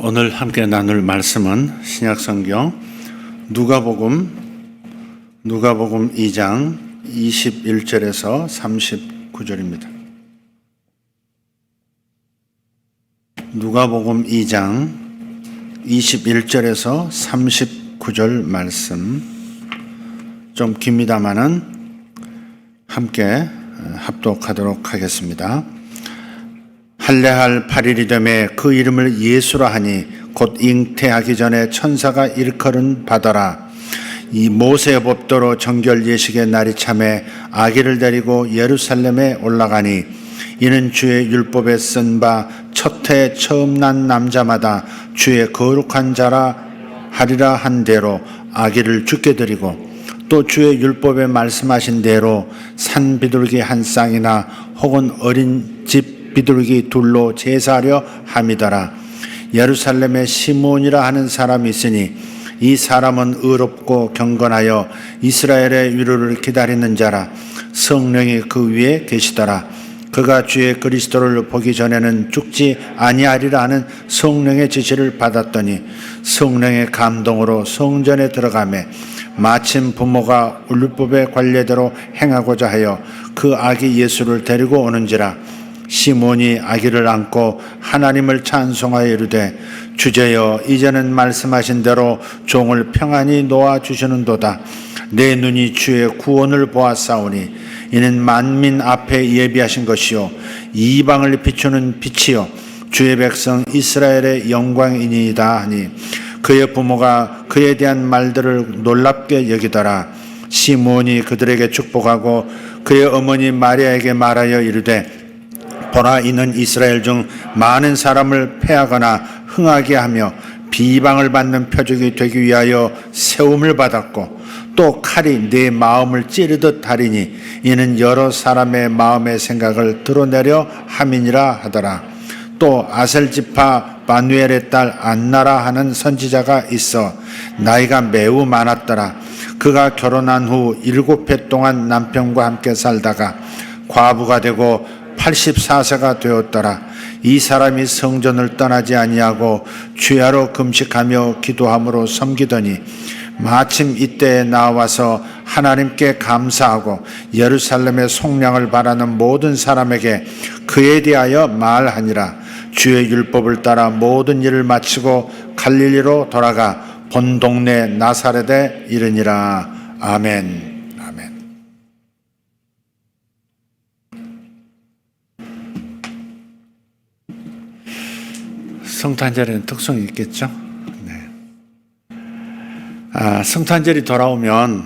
오늘 함께 나눌 말씀은 신약성경 누가복음 2장 21절에서 39절입니다. 누가복음 2장 21절에서 39절 말씀 좀 깁니다마는 함께 합독하도록 하겠습니다. 할례할 8일이 되매 그 이름을 예수라 하니 곧 잉태하기 전에 천사가 일컬은 바더라. 이 모세의 법도로 정결 예식의 날이 참에 아기를 데리고 예루살렘에 올라가니 이는 주의 율법에 쓴 바 첫 해 처음 난 남자마다 주의 거룩한 자라 하리라 한 대로 아기를 주께 드리고 또 주의 율법에 말씀하신 대로 산 비둘기 한 쌍이나 혹은 어린 집 비둘기 둘로 제사하려 함이더라. 예루살렘에 시몬이라 하는 사람이 있으니 이 사람은 의롭고 경건하여 이스라엘의 위로를 기다리는 자라. 성령이 그 위에 계시더라. 그가 주의 그리스도를 보기 전에는 죽지 아니하리라 하는 성령의 지시를 받았더니 성령의 감동으로 성전에 들어가매 마침 부모가 율법의 관례대로 행하고자 하여 그 아기 예수를 데리고 오는지라. 시몬이 아기를 안고 하나님을 찬송하여 이르되 주제여 이제는 말씀하신 대로 종을 평안히 놓아주시는도다. 내 눈이 주의 구원을 보았사오니 이는 만민 앞에 예비하신 것이요 이방을 비추는 빛이요 주의 백성 이스라엘의 영광이니이다 하니 그의 부모가 그에 대한 말들을 놀랍게 여기더라. 시몬이 그들에게 축복하고 그의 어머니 마리아에게 말하여 이르되 보라 이는 이스라엘 중 많은 사람을 패하거나 흥하게 하며 비방을 받는 표적이 되기 위하여 세움을 받았고 또 칼이 내 마음을 찌르듯 하리니 이는 여러 사람의 마음의 생각을 드러내려 함이니라 하더라. 또 아셀지파 바누엘의 딸 안나라 하는 선지자가 있어 나이가 매우 많았더라. 그가 결혼한 후 7해 동안 남편과 함께 살다가 과부가 되고 84세가 되었더라. 이 사람이 성전을 떠나지 아니하고 주야로 금식하며 기도함으로 섬기더니 마침 이때에 나와서 하나님께 감사하고 예루살렘의 속량을 바라는 모든 사람에게 그에 대하여 말하니라. 주의 율법을 따라 모든 일을 마치고 갈릴리로 돌아가 본 동네 나사렛에 이르니라. 아멘. 성탄절에는 특성이 있겠죠. 성탄절이 돌아오면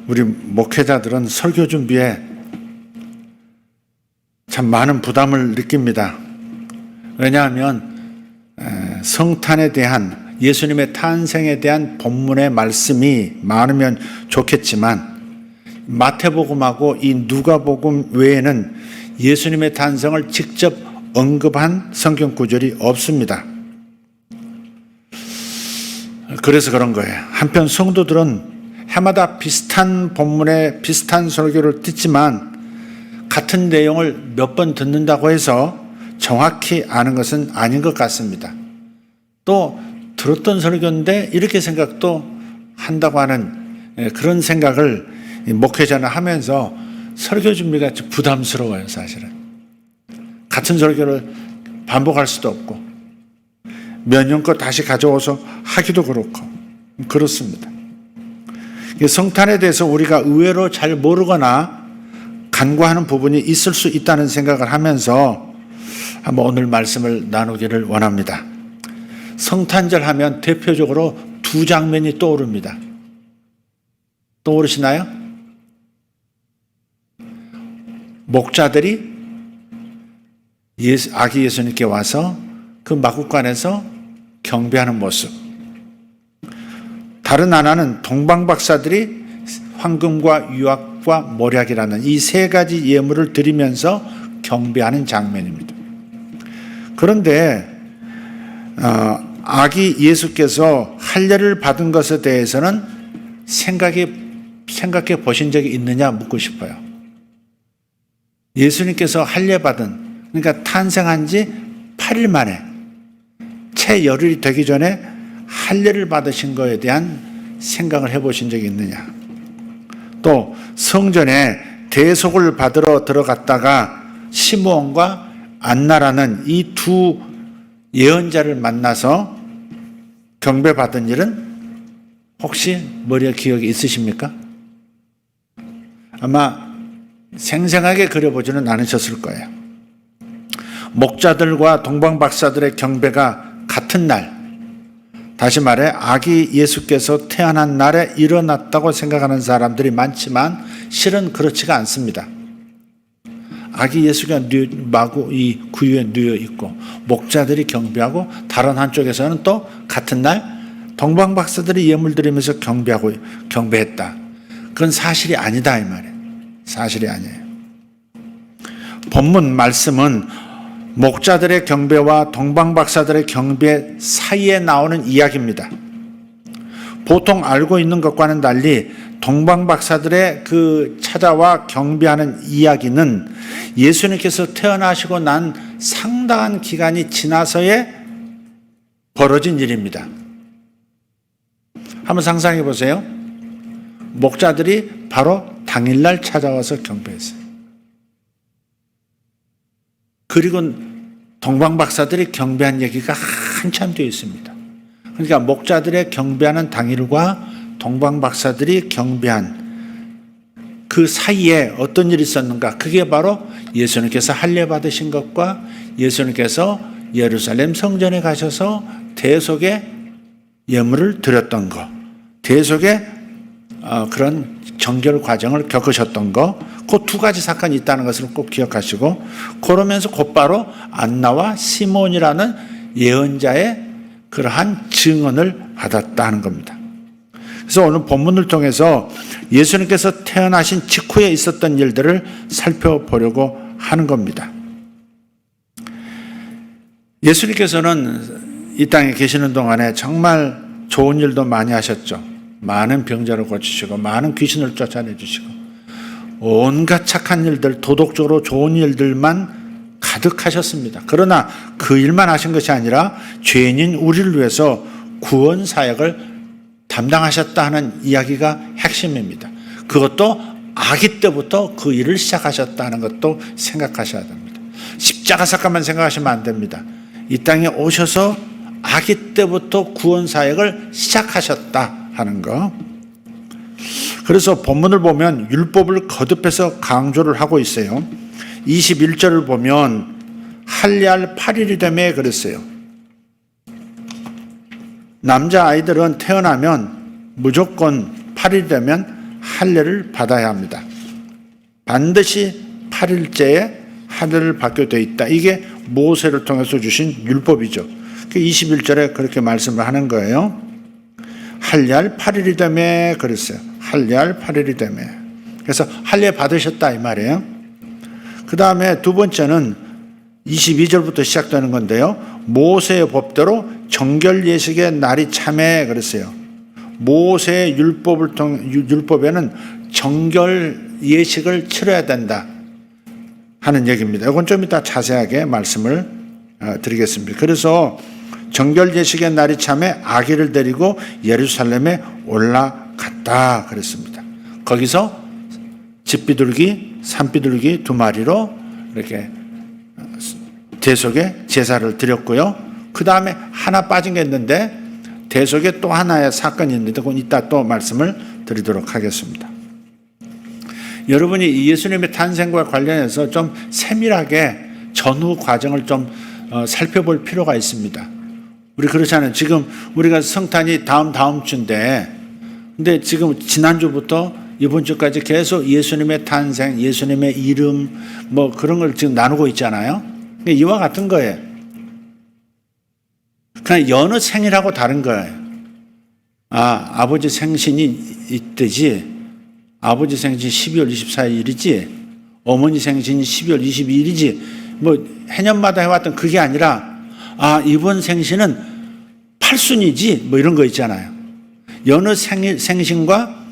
우리 목회자들은 설교 준비에 참 많은 부담을 느낍니다. 왜냐하면 성탄에 대한 예수님의 탄생에 대한 본문의 말씀이 많으면 좋겠지만 마태복음하고 이 누가복음 외에는 예수님의 탄생을 직접 언급한 성경 구절이 없습니다. 그래서 그런 거예요. 한편 성도들은 해마다 비슷한 본문에 비슷한 설교를 듣지만 같은 내용을 몇 번 듣는다고 해서 정확히 아는 것은 아닌 것 같습니다. 또 들었던 설교인데 이렇게 생각도 한다고 하는 그런 생각을 목회자는 하면서 설교 준비가 좀 부담스러워요, 사실은. 같은 설교를 반복할 수도 없고 몇 년 거 다시 가져와서 하기도 그렇고 그렇습니다. 성탄에 대해서 우리가 의외로 잘 모르거나 간과하는 부분이 있을 수 있다는 생각을 하면서 한번 오늘 말씀을 나누기를 원합니다. 성탄절 하면 대표적으로 두 장면이 떠오릅니다. 떠오르시나요? 목자들이 아기 예수님께 와서 그 마구간에서 경배하는 모습. 다른 하나는 동방박사들이 황금과 유압과 모략이라는 이 세 가지 예물을 드리면서 경배하는 장면입니다. 그런데 아기 예수께서 할례를 받은 것에 대해서는 생각해 보신 적이 있느냐 묻고 싶어요. 예수님께서 할례 받은, 그러니까 탄생한 지 8일 만에 채 열흘이 되기 전에 할례를 받으신 거에 대한 생각을 해보신 적이 있느냐? 또 성전에 대속을 받으러 들어갔다가 시므온과 안나라는 이 두 예언자를 만나서 경배받은 일은 혹시 머리에 기억이 있으십니까? 아마 생생하게 그려보지는 않으셨을 거예요. 목자들과 동방박사들의 경배가 같은 날, 다시 말해 아기 예수께서 태어난 날에 일어났다고 생각하는 사람들이 많지만 실은 그렇지가 않습니다. 아기 예수가 마구 이 구유에 누워 있고 목자들이 경배하고 다른 한쪽에서는 또 같은 날 동방박사들이 예물 드리면서 경배했다. 그건 사실이 아니다 이 말이에요. 사실이 아니에요. 본문 말씀은 목자들의 경배와 동방박사들의 경배 사이에 나오는 이야기입니다. 보통 알고 있는 것과는 달리 동방박사들의 그 찾아와 경배하는 이야기는 예수님께서 태어나시고 난 상당한 기간이 지나서에 벌어진 일입니다. 한번 상상해 보세요. 목자들이 바로 당일날 찾아와서 경배했어요. 그리고 동방박사들이 경배한 얘기가 한참 되어 있습니다. 그러니까 목자들의 경배하는 당일과 동방박사들이 경배한 그 사이에 어떤 일이 있었는가? 그게 바로 예수님께서 할례 받으신 것과 예수님께서 예루살렘 성전에 가셔서 대속의 예물을 드렸던 것, 대속의 그런 정결 과정을 겪으셨던 것, 그 두 가지 사건이 있다는 것을 꼭 기억하시고, 그러면서 곧바로 안나와 시몬이라는 예언자의 그러한 증언을 받았다는 겁니다. 그래서 오늘 본문을 통해서 예수님께서 태어나신 직후에 있었던 일들을 살펴보려고 하는 겁니다. 예수님께서는 이 땅에 계시는 동안에 정말 좋은 일도 많이 하셨죠. 많은 병자를 고치시고 많은 귀신을 쫓아내주시고 온갖 착한 일들, 도덕적으로 좋은 일들만 가득하셨습니다. 그러나 그 일만 하신 것이 아니라 죄인인 우리를 위해서 구원 사역을 담당하셨다 하는 이야기가 핵심입니다. 그것도 아기 때부터 그 일을 시작하셨다는 것도 생각하셔야 됩니다. 십자가 사건만 생각하시면 안 됩니다. 이 땅에 오셔서 아기 때부터 구원 사역을 시작하셨다 하는 거. 그래서 본문을 보면 율법을 거듭해서 강조를 하고 있어요. 21절을 보면 할례할 8일이 되매 그랬어요. 남자아이들은 태어나면 무조건 8일 되면 할례를 받아야 합니다. 반드시 8일째에 할례를 받게 되어 있다. 이게 모세를 통해서 주신 율법이죠. 21절에 그렇게 말씀을 하는 거예요. 할례할 8일이 되매 그랬어요. 할례할 8일이 되매. 그래서 할례 받으셨다 이 말이에요. 그 다음에 두 번째는 22절부터 시작되는 건데요. 모세의 법대로 정결 예식의 날이 참에 그랬어요. 모세의 율법에는 정결 예식을 치러야 된다 하는 얘기입니다. 이건 좀 이따 자세하게 말씀을 드리겠습니다. 그래서 정결 예식의 날이 참에 아기를 데리고 예루살렘에 올라갔다 그랬습니다. 거기서 집비둘기, 산비둘기 2마리로 이렇게 대속의 제사를 드렸고요. 그 다음에 하나 빠진 게 있는데 대속에 또 하나의 사건이 있는데 그건 이따 또 말씀을 드리도록 하겠습니다. 여러분이 예수님의 탄생과 관련해서 좀 세밀하게 전후 과정을 좀 살펴볼 필요가 있습니다. 우리 그렇잖아요. 지금 우리가 성탄이 다음 주인데 근데 지금 지난주부터 이번 주까지 계속 예수님의 탄생, 예수님의 이름 뭐 그런 걸 지금 나누고 있잖아요. 이와 같은 거예요. 그냥 여느 생일하고 다른 거예요. 아버지 생신이 이때지, 아버지 생신 12월 24일이지, 어머니 생신이 12월 22일이지, 뭐 해년마다 해왔던 그게 아니라 이번 생신은 팔순이지 뭐 이런 거 있잖아요. 여느 생신과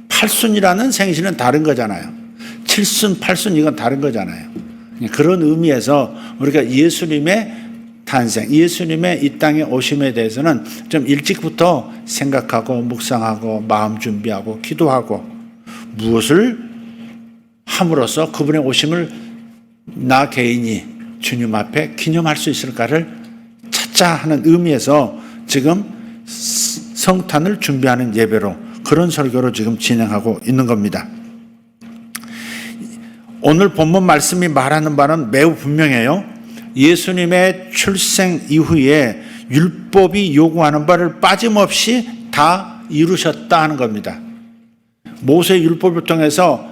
팔순이라는 생신은 다른 거잖아요. 칠순, 팔순 이건 다른 거잖아요. 그런 의미에서 우리가 예수님의 탄생, 예수님의 이 땅에 오심에 대해서는 좀 일찍부터 생각하고 묵상하고 마음 준비하고 기도하고 무엇을 함으로써 그분의 오심을 나 개인이 주님 앞에 기념할 수 있을까를 찾자 하는 의미에서 지금 성탄을 준비하는 예배로 그런 설교로 지금 진행하고 있는 겁니다. 오늘 본문 말씀이 말하는 바는 매우 분명해요. 예수님의 출생 이후에 율법이 요구하는 바를 빠짐없이 다 이루셨다 하는 겁니다. 모세의 율법을 통해서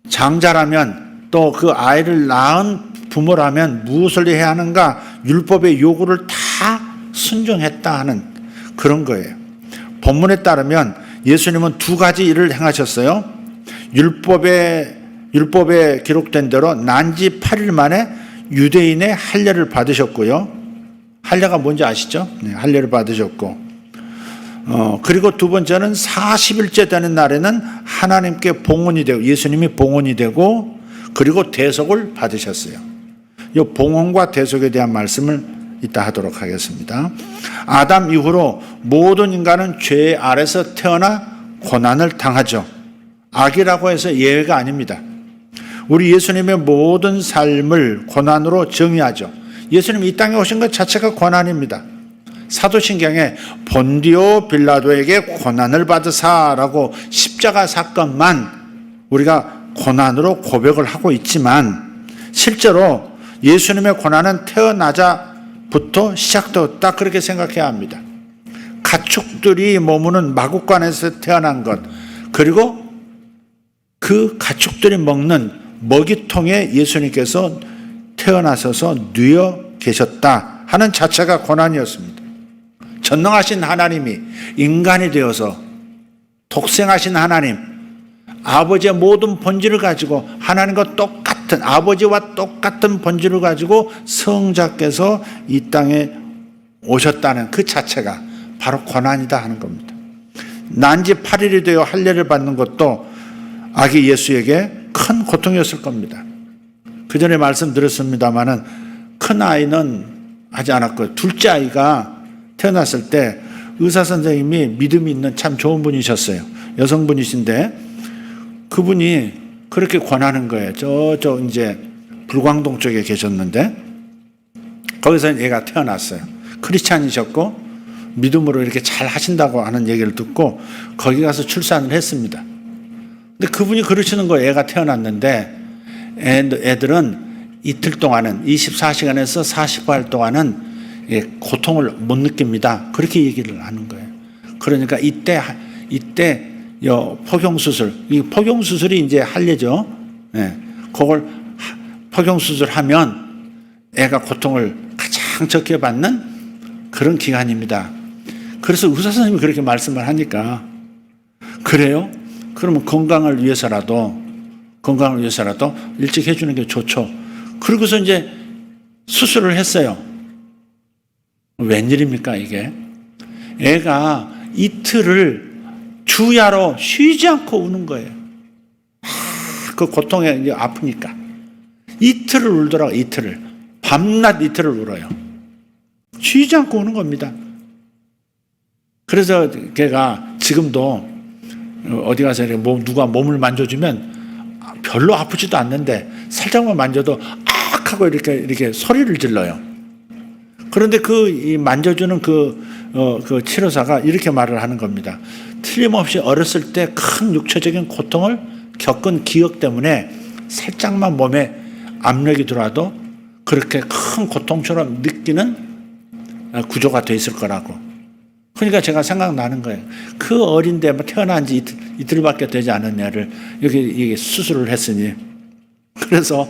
장자라면 또 그 아이를 낳은 부모라면 무엇을 해야 하는가 율법의 요구를 다 순종했다 하는 그런 거예요. 본문에 따르면 예수님은 두 가지 일을 행하셨어요. 율법에 기록된 대로 난지 8일 만에 유대인의 할례를 받으셨고요. 할례가 뭔지 아시죠? 네, 할례를 받으셨고, 그리고 두 번째는 40일째 되는 날에는 하나님께 봉헌이 되고, 예수님이 봉헌이 되고, 그리고 대속을 받으셨어요. 이 봉헌과 대속에 대한 말씀을 이따 하도록 하겠습니다. 아담 이후로 모든 인간은 죄 아래서 태어나 고난을 당하죠. 악이라고 해서 예외가 아닙니다. 우리 예수님의 모든 삶을 고난으로 정의하죠. 예수님이 이 땅에 오신 것 자체가 고난입니다. 사도신경에 본디오 빌라도에게 고난을 받으사라고 십자가 사건만 우리가 고난으로 고백을 하고 있지만 실제로 예수님의 고난은 태어나자부터 시작되었다 그렇게 생각해야 합니다. 가축들이 머무는 마구간에서 태어난 것, 그리고 그 가축들이 먹는 먹이통에 예수님께서 태어나셔서 누워 계셨다 하는 자체가 고난이었습니다. 전능하신 하나님이 인간이 되어서 독생하신 하나님, 아버지의 모든 본질을 가지고 하나님과 똑같은, 아버지와 똑같은 본질을 가지고 성자께서 이 땅에 오셨다는 그 자체가 바로 고난이다 하는 겁니다. 난지 8일이 되어 할례를 받는 것도 아기 예수에게 큰 고통이었을 겁니다. 그 전에 말씀드렸습니다마는 큰 아이는 하지 않았고 둘째 아이가 태어났을 때 의사 선생님이 믿음이 있는 참 좋은 분이셨어요. 여성분이신데 그분이 그렇게 권하는 거예요. 저 이제 불광동 쪽에 계셨는데 거기서 얘가 태어났어요. 크리스찬이셨고 믿음으로 이렇게 잘 하신다고 하는 얘기를 듣고 거기 가서 출산을 했습니다. 근데 그분이 그러시는 거예요. 애가 태어났는데 애들은 이틀 동안은 24시간에서 48 동안은 고통을 못 느낍니다. 그렇게 얘기를 하는 거예요. 그러니까 이때 포경수술, 이 포경수술이 이제 할례죠. 그걸 포경수술하면 애가 고통을 가장 적게 받는 그런 기간입니다. 그래서 의사 선생님이 그렇게 말씀을 하니까 그래요? 그러면 건강을 위해서라도 일찍 해주는 게 좋죠. 그러고서 이제 수술을 했어요. 웬일입니까 이게? 애가 이틀을 주야로 쉬지 않고 우는 거예요. 그 고통에 이제 아프니까 이틀을 울더라고요. 이틀을 밤낮 이틀을 울어요. 쉬지 않고 우는 겁니다. 그래서 걔가 지금도 어디 가서 누가 몸을 만져주면 별로 아프지도 않는데 살짝만 만져도 악 하고 이렇게 소리를 질러요. 그런데 이 만져주는 그 치료사가 이렇게 말을 하는 겁니다. 틀림없이 어렸을 때 큰 육체적인 고통을 겪은 기억 때문에 살짝만 몸에 압력이 들어와도 그렇게 큰 고통처럼 느끼는 구조가 돼 있을 거라고. 그러니까 제가 생각나는 거예요. 그 어린데 태어난 지 이틀밖에 되지 않은 애를 여기 수술을 했으니. 그래서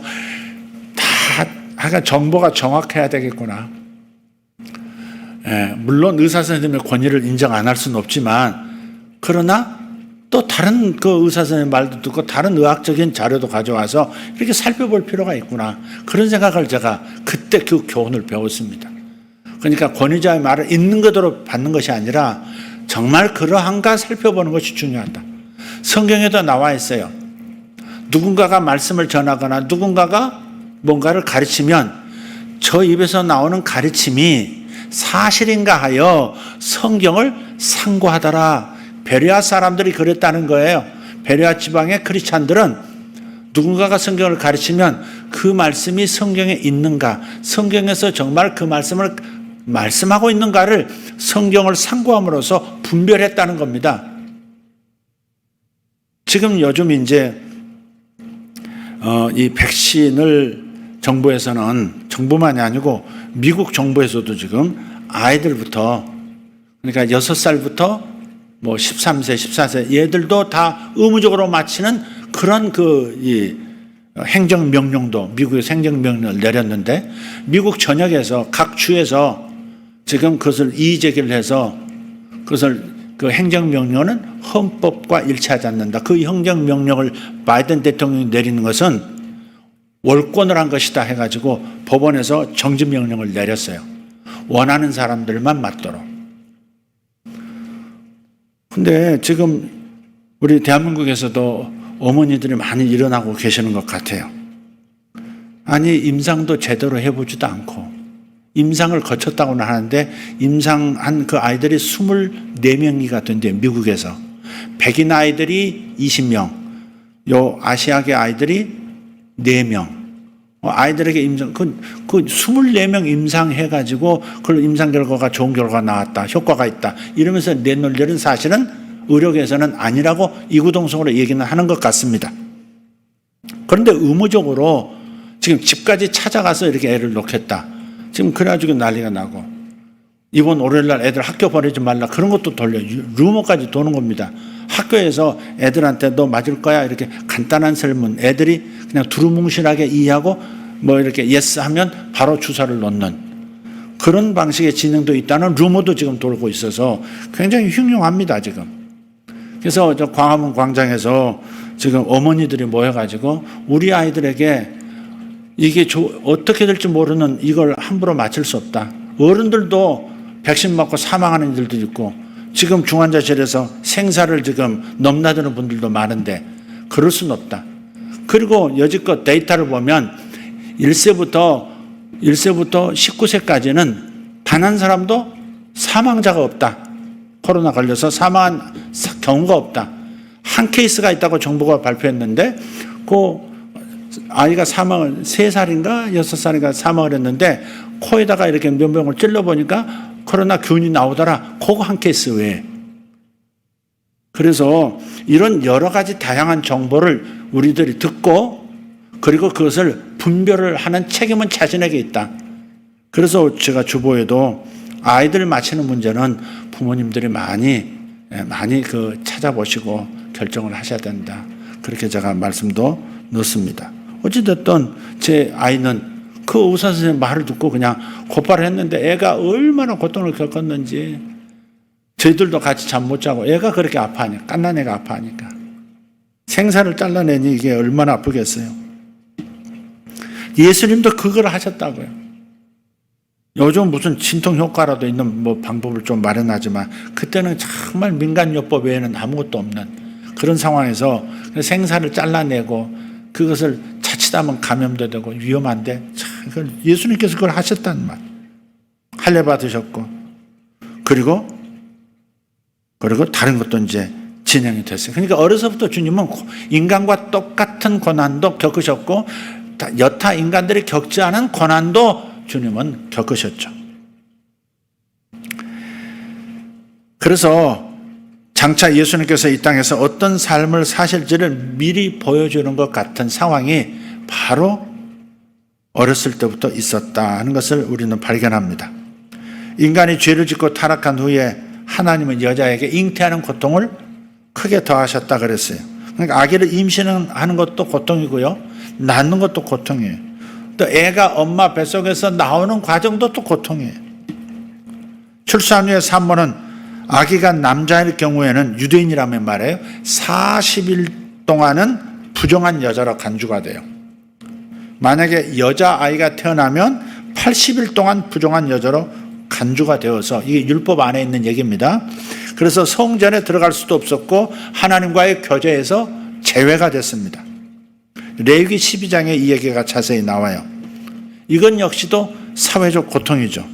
다 정보가 정확해야 되겠구나. 물론 의사 선생님의 권위를 인정 안 할 수는 없지만, 그러나 또 다른 그 의사 선생님 말도 듣고 다른 의학적인 자료도 가져와서 이렇게 살펴볼 필요가 있구나. 그런 생각을 제가 그때 그 교훈을 배웠습니다. 그러니까 권위자의 말을 있는 그대로 받는 것이 아니라 정말 그러한가 살펴보는 것이 중요하다. 성경에도 나와 있어요. 누군가가 말씀을 전하거나 누군가가 뭔가를 가르치면 저 입에서 나오는 가르침이 사실인가 하여 성경을 상고하더라. 베레아 사람들이 그랬다는 거예요. 베레아 지방의 크리스찬들은 누군가가 성경을 가르치면 그 말씀이 성경에 있는가, 성경에서 정말 그 말씀을 말씀하고 있는가를 성경을 상고함으로써 분별했다는 겁니다. 지금 요즘 이제 이 백신을 정부에서는, 정부만이 아니고 미국 정부에서도 지금 아이들부터, 그러니까 6살부터 뭐 13세, 14세 얘들도 다 의무적으로 맞히는 그런 이 행정명령도, 미국에서 행정명령을 내렸는데, 미국 전역에서 각 주에서 지금 그것을 이의제기를 해서 그것을 그 행정명령은 헌법과 일치하지 않는다. 그 행정명령을 바이든 대통령이 내리는 것은 월권을 한 것이다 해가지고 법원에서 정지명령을 내렸어요. 원하는 사람들만 맞도록. 근데 지금 우리 대한민국에서도 어머니들이 많이 일어나고 계시는 것 같아요. 아니, 임상도 제대로 해보지도 않고, 임상을 거쳤다고는 하는데 임상한 그 아이들이 24명이가 된대요. 미국에서. 백인 아이들이 20명, 요 아시아계 아이들이 4명. 아이들에게 임상, 그 24명 임상해가지고 그걸 임상 결과가 좋은 결과가 나왔다, 효과가 있다 이러면서 내놓으려는 사실은 의료계에서는 아니라고 이구동성으로 얘기는 하는 것 같습니다. 그런데 의무적으로 지금 집까지 찾아가서 이렇게 애를 놓겠다. 지금 그래가지고 난리가 나고, 이번 월요일날 애들 학교 보내지 말라 그런 것도 돌려, 루머까지 도는 겁니다. 학교에서 애들한테 너 맞을 거야 이렇게 간단한 설문, 애들이 그냥 두루뭉실하게 이해하고 뭐 이렇게 예스 하면 바로 주사를 놓는 그런 방식의 진행도 있다는 루머도 지금 돌고 있어서 굉장히 흉흉합니다 지금. 그래서 저 광화문 광장에서 지금 어머니들이 모여가지고 우리 아이들에게 이게 어떻게 될지 모르는 이걸 함부로 맞출 수 없다. 어른들도 백신 맞고 사망하는 일들도 있고, 지금 중환자실에서 생사를 지금 넘나드는 분들도 많은데 그럴 수는 없다. 그리고 여지껏 데이터를 보면 1세부터 19세까지는 단 한 사람도 사망자가 없다. 코로나 걸려서 사망한 경우가 없다. 한 케이스가 있다고 정부가 발표했는데 그 아이가 3살인가 6살인가 사망을 했는데 코에다가 이렇게 면병을 찔러보니까 코로나 균이 나오더라. 그거 한 케이스 외에. 그래서 이런 여러 가지 다양한 정보를 우리들이 듣고, 그리고 그것을 분별을 하는 책임은 자신에게 있다. 그래서 제가 주보에도 아이들 맞히는 문제는 부모님들이 많이 찾아보시고 결정을 하셔야 된다. 그렇게 제가 말씀도 넣습니다. 어찌됐든 제 아이는 그 의사 선생님 말을 듣고 그냥 곧바로 했는데 애가 얼마나 고통을 겪었는지, 저희들도 같이 잠 못 자고, 애가 그렇게 아파하니까, 갓난 애가 아파하니까 생사를 잘라내니 이게 얼마나 아프겠어요. 예수님도 그걸 하셨다고요. 요즘 무슨 진통 효과라도 있는 뭐 방법을 좀 마련하지만 그때는 정말 민간요법 외에는 아무것도 없는 그런 상황에서 생사를 잘라내고 그것을 자칫하면 감염도 되고 위험한데, 참 예수님께서 그걸 하셨단 말. 할례 받으셨고, 그리고 다른 것도 이제 진행이 됐어요. 그러니까 어려서부터 주님은 인간과 똑같은 고난도 겪으셨고, 여타 인간들이 겪지 않은 고난도 주님은 겪으셨죠. 그래서 장차 예수님께서 이 땅에서 어떤 삶을 사실지를 미리 보여주는 것 같은 상황이 바로 어렸을 때부터 있었다 하는 것을 우리는 발견합니다. 인간이 죄를 짓고 타락한 후에 하나님은 여자에게 잉태하는 고통을 크게 더하셨다 그랬어요. 그러니까 아기를 임신하는 것도 고통이고요, 낳는 것도 고통이에요. 또 애가 엄마 뱃속에서 나오는 과정도 또 고통이에요. 출산 후에 산모는 아기가 남자일 경우에는, 유대인이라면 말해요, 40일 동안은 부정한 여자로 간주가 돼요. 만약에 여자아이가 태어나면 80일 동안 부정한 여자로 간주가 되어서, 이게 율법 안에 있는 얘기입니다. 그래서 성전에 들어갈 수도 없었고 하나님과의 교제에서 제외가 됐습니다. 레위기 12장에 이 얘기가 자세히 나와요. 이건 역시도 사회적 고통이죠.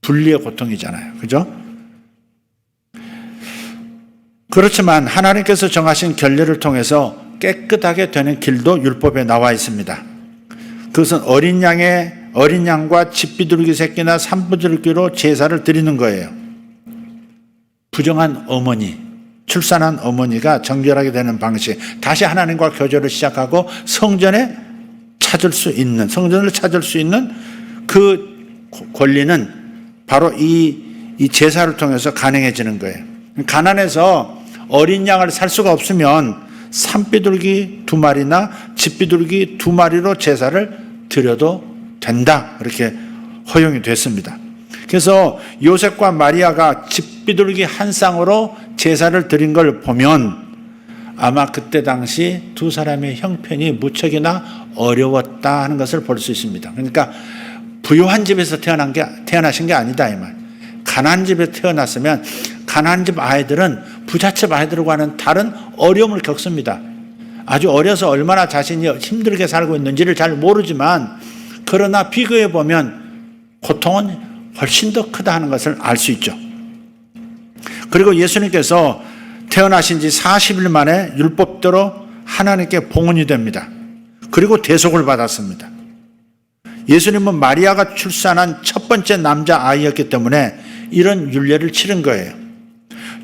분리의 고통이잖아요. 그죠? 그렇지만 하나님께서 정하신 결례를 통해서 깨끗하게 되는 길도 율법에 나와 있습니다. 그것은 어린 양과 집비둘기 새끼나 산비둘기로 제사를 드리는 거예요. 부정한 어머니, 출산한 어머니가 정결하게 되는 방식, 다시 하나님과 교제를 시작하고 성전을 찾을 수 있는 그 권리는 바로 이 제사를 통해서 가능해지는 거예요. 가난해서 어린 양을 살 수가 없으면 산비둘기 2마리나 집비둘기 2마리로 제사를 드려도 된다, 이렇게 허용이 됐습니다. 그래서 요셉과 마리아가 집비둘기 한 쌍으로 제사를 드린 걸 보면 아마 그때 당시 두 사람의 형편이 무척이나 어려웠다 하는 것을 볼 수 있습니다. 그러니까 부유한 집에서 태어나신 게 아니다 이 말. 가난한 집에 태어났으면 가난한 집 아이들은 부잣집 아이들과는 다른 어려움을 겪습니다. 아주 어려서 얼마나 자신이 힘들게 살고 있는지를 잘 모르지만, 그러나 비교해 보면 고통은 훨씬 더 크다 하는 것을 알 수 있죠. 그리고 예수님께서 태어나신 지 40일 만에 율법대로 하나님께 봉헌이 됩니다. 그리고 대속을 받았습니다. 예수님은 마리아가 출산한 첫 번째 남자 아이였기 때문에 이런 율례를 치른 거예요.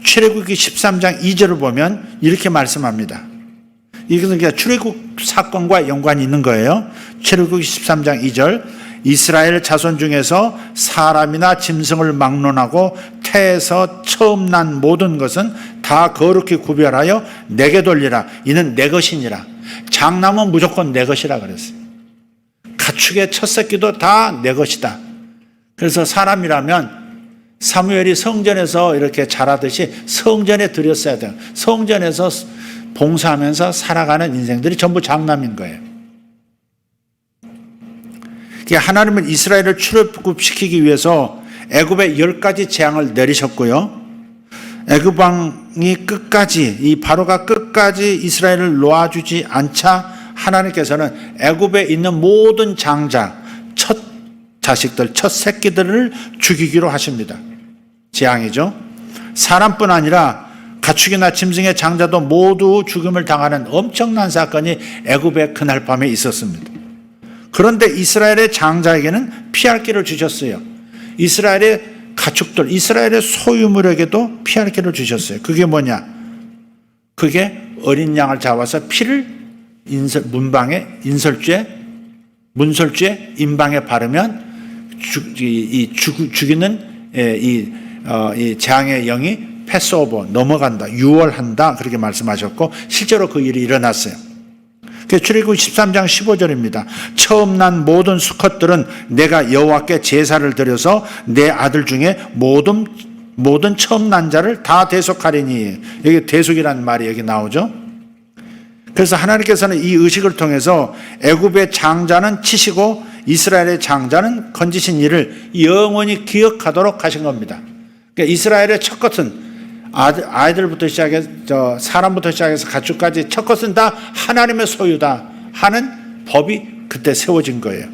출애굽기 13장 2절을 보면 이렇게 말씀합니다. 이것은 그냥 출애굽 사건과 연관이 있는 거예요. 출애굽기 13장 2절, 이스라엘 자손 중에서 사람이나 짐승을 막론하고 태에서 처음 난 모든 것은 다 거룩히 구별하여 내게 돌리라. 이는 내 것이니라. 장남은 무조건 내 것이라 그랬어요. 가축의 첫 새끼도 다 내 것이다. 그래서 사람이라면 사무엘이 성전에서 이렇게 자라듯이 성전에 드렸어야 돼요. 성전에서 봉사하면서 살아가는 인생들이 전부 장남인 거예요. 하나님은 이스라엘을 출애굽시키기 위해서 애굽에 10가지 재앙을 내리셨고요. 애굽 왕이 끝까지, 이 바로가 끝까지 이스라엘을 놓아주지 않자 하나님께서는 애굽에 있는 모든 장자, 첫 자식들, 첫 새끼들을 죽이기로 하십니다. 재앙이죠. 사람뿐 아니라 가축이나 짐승의 장자도 모두 죽음을 당하는 엄청난 사건이 애굽에 그날 밤에 있었습니다. 그런데 이스라엘의 장자에게는 피할 길을 주셨어요. 이스라엘의 가축들, 이스라엘의 소유물에게도 피할 길을 주셨어요. 그게 뭐냐? 그게 어린 양을 잡아서 피를 문설주에 임방에 바르면 죽이는 이 재앙의 영이 패스오버, 넘어간다, 유월한다, 그렇게 말씀하셨고 실제로 그 일이 일어났어요. 출애굽기 13장 15절입니다. 처음 난 모든 수컷들은 내가 여호와께 제사를 드려서 내 아들 중에 모든 처음 난 자를 다 대속하리니. 여기 대속이라는 말이 여기 나오죠. 그래서 하나님께서는 이 의식을 통해서 애굽의 장자는 치시고 이스라엘의 장자는 건지신 일을 영원히 기억하도록 하신 겁니다. 그러니까 이스라엘의 첫 것은 아이들부터 시작해서 사람부터 시작해서 가축까지 첫 것은 다 하나님의 소유다 하는 법이 그때 세워진 거예요.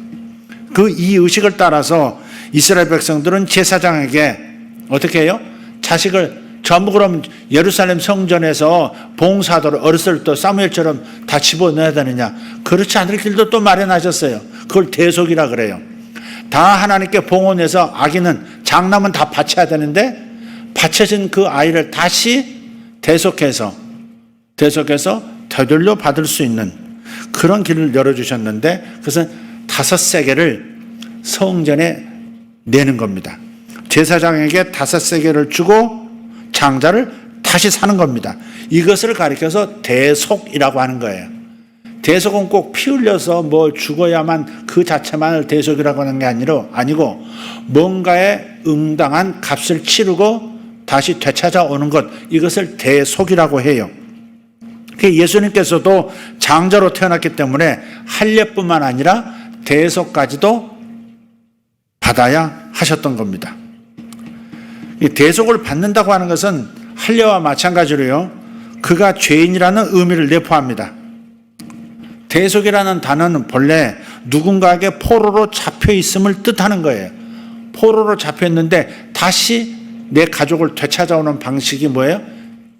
이 의식을 따라서 이스라엘 백성들은 제사장에게 어떻게 해요? 자식을 전부 그럼 예루살렘 성전에서 봉사하도록 어렸을 때 사무엘처럼 다 집어넣어야 되느냐? 그렇지 않을 길도 또 마련하셨어요. 그걸 대속이라 그래요. 다 하나님께 봉헌해서 아기는 장남은 다 바쳐야 되는데 바쳐진 그 아이를 다시 대속해서 되돌려 받을 수 있는 그런 길을 열어주셨는데, 그것은 5세겔을 성전에 내는 겁니다. 제사장에게 5세겔을 주고 장자를 다시 사는 겁니다. 이것을 가리켜서 대속이라고 하는 거예요. 대속은 꼭 피 흘려서 뭐 죽어야만 그 자체만을 대속이라고 하는 게 아니고 뭔가에 응당한 값을 치르고 다시 되찾아오는 것, 이것을 대속이라고 해요. 예수님께서도 장자로 태어났기 때문에 할례뿐만 아니라 대속까지도 받아야 하셨던 겁니다. 이 대속을 받는다고 하는 것은 할례와 마찬가지로요, 그가 죄인이라는 의미를 내포합니다. 대속이라는 단어는 본래 누군가에게 포로로 잡혀 있음을 뜻하는 거예요. 포로로 잡혀 있는데 다시 내 가족을 되찾아오는 방식이 뭐예요?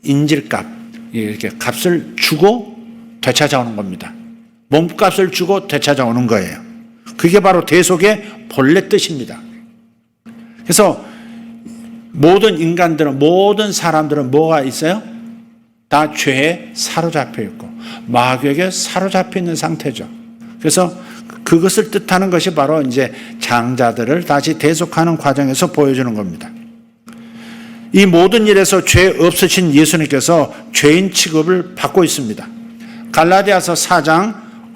인질값, 이렇게 값을 주고 되찾아오는 겁니다. 몸값을 주고 되찾아오는 거예요. 그게 바로 대속의 본래 뜻입니다. 그래서 모든 인간들은, 모든 사람들은 뭐가 있어요? 다 죄에 사로잡혀 있고 마귀에게 사로잡혀 있는 상태죠. 그래서 그것을 뜻하는 것이 바로 이제 장자들을 다시 대속하는 과정에서 보여주는 겁니다. 이 모든 일에서 죄 없으신 예수님께서 죄인 취급을 받고 있습니다. 갈라디아서 4장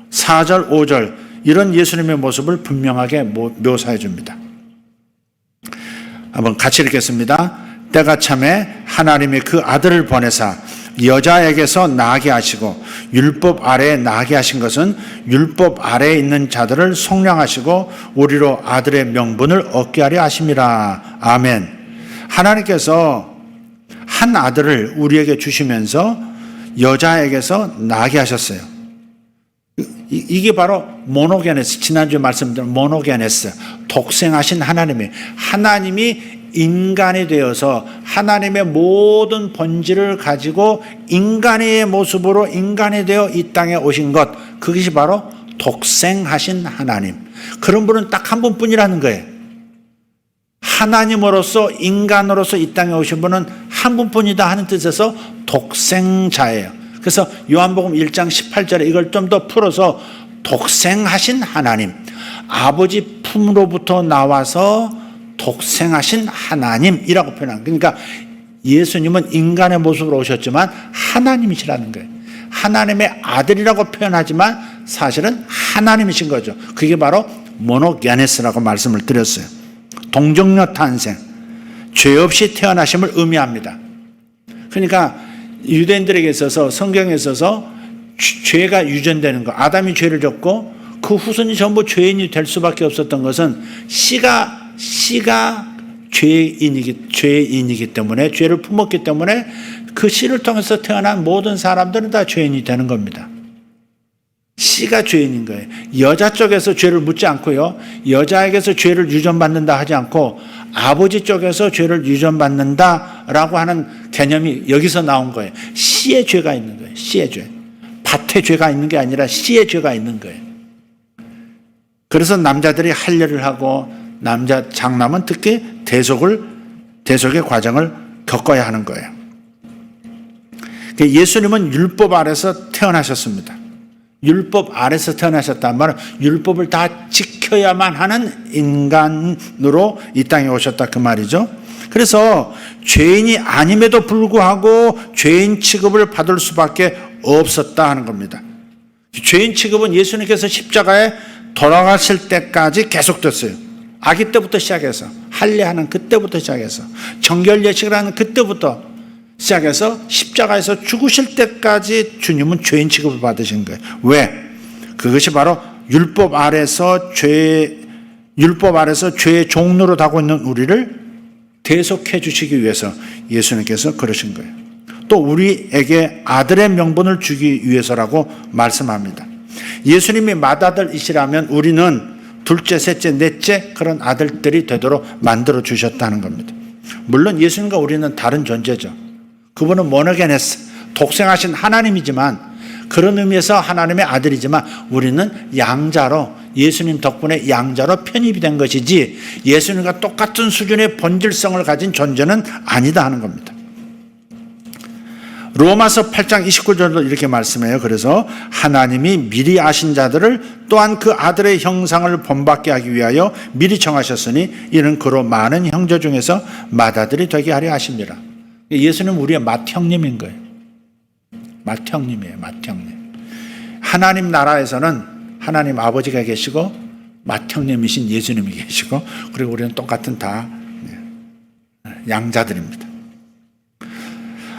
4절 5절 이런 예수님의 모습을 분명하게 묘사해 줍니다. 한번 같이 읽겠습니다. 때가 참에 하나님이 그 아들을 보내사 여자에게서 나게 하시고 율법 아래에 나게 하신 것은 율법 아래에 있는 자들을 속량하시고 우리로 아들의 명분을 얻게 하려 하심이라. 아멘. 하나님께서 한 아들을 우리에게 주시면서 여자에게서 나게 하셨어요. 이게 바로 모노게네스, 지난주에 말씀드린 모노게네스, 독생하신 하나님이 인간이 되어서 하나님의 모든 본질을 가지고 인간의 모습으로 인간이 되어 이 땅에 오신 것, 그것이 바로 독생하신 하나님. 그런 분은 딱 한 분뿐이라는 거예요. 하나님으로서 인간으로서 이 땅에 오신 분은 한 분뿐이다 하는 뜻에서 독생자예요. 그래서 요한복음 1장 18절에 이걸 좀 더 풀어서 독생하신 하나님, 아버지 품으로부터 나와서 독생하신 하나님이라고 표현합니다. 그러니까 예수님은 인간의 모습으로 오셨지만 하나님이시라는 거예요. 하나님의 아들이라고 표현하지만 사실은 하나님이신 거죠. 그게 바로 모노게네스라고 말씀을 드렸어요. 동정녀 탄생, 죄 없이 태어나심을 의미합니다. 그러니까 유대인들에게 있어서, 성경에 있어서 죄가 유전되는 거, 아담이 죄를 졌고 그 후손이 전부 죄인이 될 수밖에 없었던 것은 씨가 죄인이기 때문에, 죄를 품었기 때문에 그 씨를 통해서 태어난 모든 사람들은 다 죄인이 되는 겁니다. 씨가 죄인인 거예요. 여자 쪽에서 죄를 묻지 않고요, 여자에게서 죄를 유전받는다 하지 않고 아버지 쪽에서 죄를 유전받는다라고 하는 개념이 여기서 나온 거예요. 씨의 죄가 있는 거예요. 씨의 죄. 밭의 죄가 있는 게 아니라 씨의 죄가 있는 거예요. 그래서 남자들이 할례를 하고 장남은 특히 대속의 과정을 겪어야 하는 거예요. 예수님은 율법 아래서 태어나셨습니다. 율법 아래서 태어나셨단 말은 율법을 다 지켜야만 하는 인간으로 이 땅에 오셨다 그 말이죠. 그래서 죄인이 아님에도 불구하고 죄인 취급을 받을 수밖에 없었다 하는 겁니다. 죄인 취급은 예수님께서 십자가에 돌아가실 때까지 계속됐어요. 아기 때부터 시작해서, 할례하는 그때부터 시작해서, 정결 예식을 하는 그때부터 시작해서 십자가에서 죽으실 때까지 주님은 죄인 취급을 받으신 거예요. 왜? 그것이 바로 율법 아래서 죄의 종로로 가고 있는 우리를 대속해 주시기 위해서 예수님께서 그러신 거예요. 또 우리에게 아들의 명분을 주기 위해서라고 말씀합니다. 예수님이 맏아들이시라면 우리는 둘째, 셋째, 넷째 그런 아들들이 되도록 만들어 주셨다는 겁니다. 물론 예수님과 우리는 다른 존재죠. 그분은 모노게네스, 독생하신 하나님이지만, 그런 의미에서 하나님의 아들이지만 우리는 양자로, 예수님 덕분에 양자로 편입이 된 것이지 예수님과 똑같은 수준의 본질성을 가진 존재는 아니다 하는 겁니다. 로마서 8장 29절도 이렇게 말씀해요. 그래서 하나님이 미리 아신 자들을 또한 그 아들의 형상을 본받게 하기 위하여 미리 정하셨으니 이는 그로 많은 형제 중에서 맏아들이 되게 하려 하십니다. 예수는 우리의 맏형님인 거예요. 맏형님이에요. 맏형님. 하나님 나라에서는 하나님 아버지가 계시고 맏형님이신 예수님이 계시고, 그리고 우리는 똑같은 다 양자들입니다.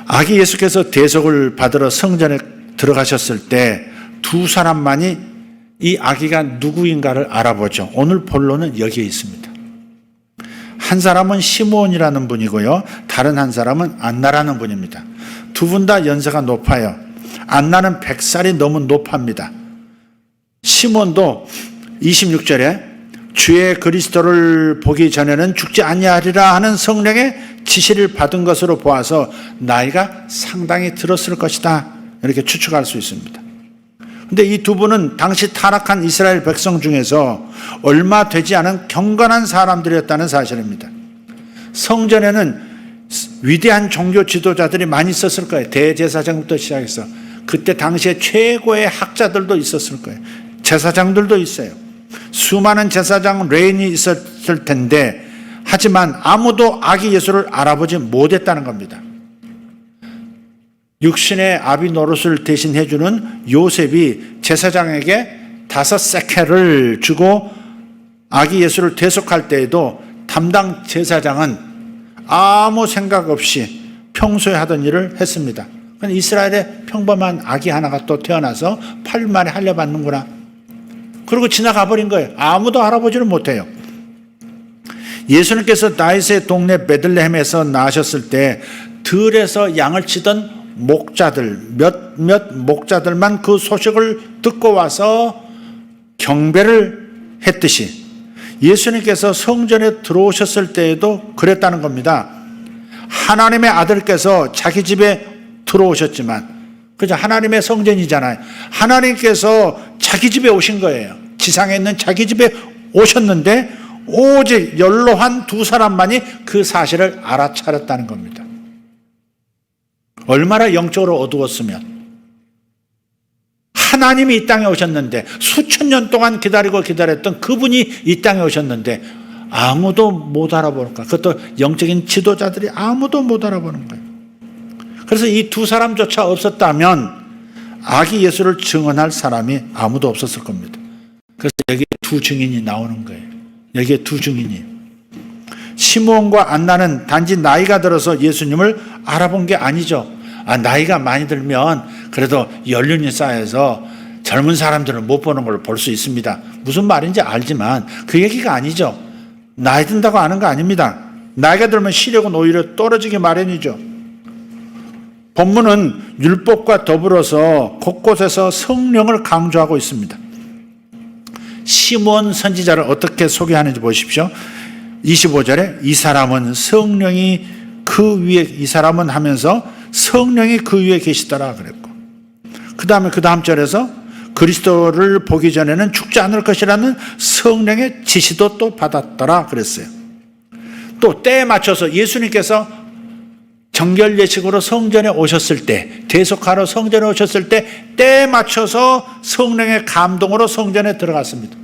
아기 예수께서 대속을 받으러 성전에 들어가셨을 때 두 사람만이 이 아기가 누구인가를 알아보죠. 오늘 본론은 여기에 있습니다. 한 사람은 시므온이라는 분이고요, 다른 한 사람은 안나라는 분입니다. 두 분 다 연세가 높아요. 안나는 100살이 너무 높합니다. 시므온도 26절에 주의 그리스도를 보기 전에는 죽지 아니하리라 하는 성령의 지시를 받은 것으로 보아서 나이가 상당히 들었을 것이다, 이렇게 추측할 수 있습니다. 그런데 이 두 분은 당시 타락한 이스라엘 백성 중에서 얼마 되지 않은 경건한 사람들이었다는 사실입니다. 성전에는 위대한 종교 지도자들이 많이 있었을 거예요. 대제사장부터 시작해서 그때 당시에 최고의 학자들도 있었을 거예요. 제사장들도 있어요. 수많은 제사장 레인이 있었을 텐데, 하지만 아무도 아기 예수를 알아보지 못했다는 겁니다. 육신의 아비 노릇을 대신해주는 요셉이 제사장에게 5세켈을 주고 아기 예수를 대속할 때에도 담당 제사장은 아무 생각 없이 평소에 하던 일을 했습니다. 이스라엘에 평범한 아기 하나가 또 태어나서 8일 만에 할례받는구나. 그리고 지나가 버린 거예요. 아무도 알아보지를 못해요. 예수님께서 다윗의 동네 베들레헴에서 나셨을 때 들에서 양을 치던 목자들, 몇몇 목자들만 그 소식을 듣고 와서 경배를 했듯이 예수님께서 성전에 들어오셨을 때에도 그랬다는 겁니다. 하나님의 아들께서 자기 집에 들어오셨지만, 그죠? 하나님의 성전이잖아요. 하나님께서 자기 집에 오신 거예요. 지상에 있는 자기 집에 오셨는데 오직 연로한 2사람만이 그 사실을 알아차렸다는 겁니다. 얼마나 영적으로 어두웠으면. 하나님이 이 땅에 오셨는데, 수천 년 동안 기다렸던 그분이 이 땅에 오셨는데 아무도 못 알아보는 거야. 그것도 영적인 지도자들이 아무도 못 알아보는 거예요. 그래서 이 2사람조차 없었다면 아기 예수를 증언할 사람이 아무도 없었을 겁니다. 그래서 여기에 2 증인이 나오는 거예요. 여기에 2 증인이. 시므온과 안나는 단지 나이가 들어서 예수님을 알아본 게 아니죠. 나이가 많이 들면 그래도 연륜이 쌓여서 젊은 사람들을 못 보는 걸 볼 수 있습니다. 무슨 말인지 알지만 그 얘기가 아니죠. 나이 든다고 아는 거 아닙니다. 나이가 들면 시력은 오히려 떨어지기 마련이죠. 본문은 율법과 더불어서 곳곳에서 성령을 강조하고 있습니다. 시므온 선지자를 어떻게 소개하는지 보십시오. 25절에 이 사람은 성령이 그 위에, 이 사람은 하면서 성령이 그 위에 계시더라 그랬고, 그 다음에 그 다음 절에서 그리스도를 보기 전에는 죽지 않을 것이라는 성령의 지시도 또 받았더라 그랬어요. 또 때에 맞춰서 예수님께서 정결 예식으로 성전에 오셨을 때, 대속하러 성전에 오셨을 때 때에 맞춰서 성령의 감동으로 성전에 들어갔습니다.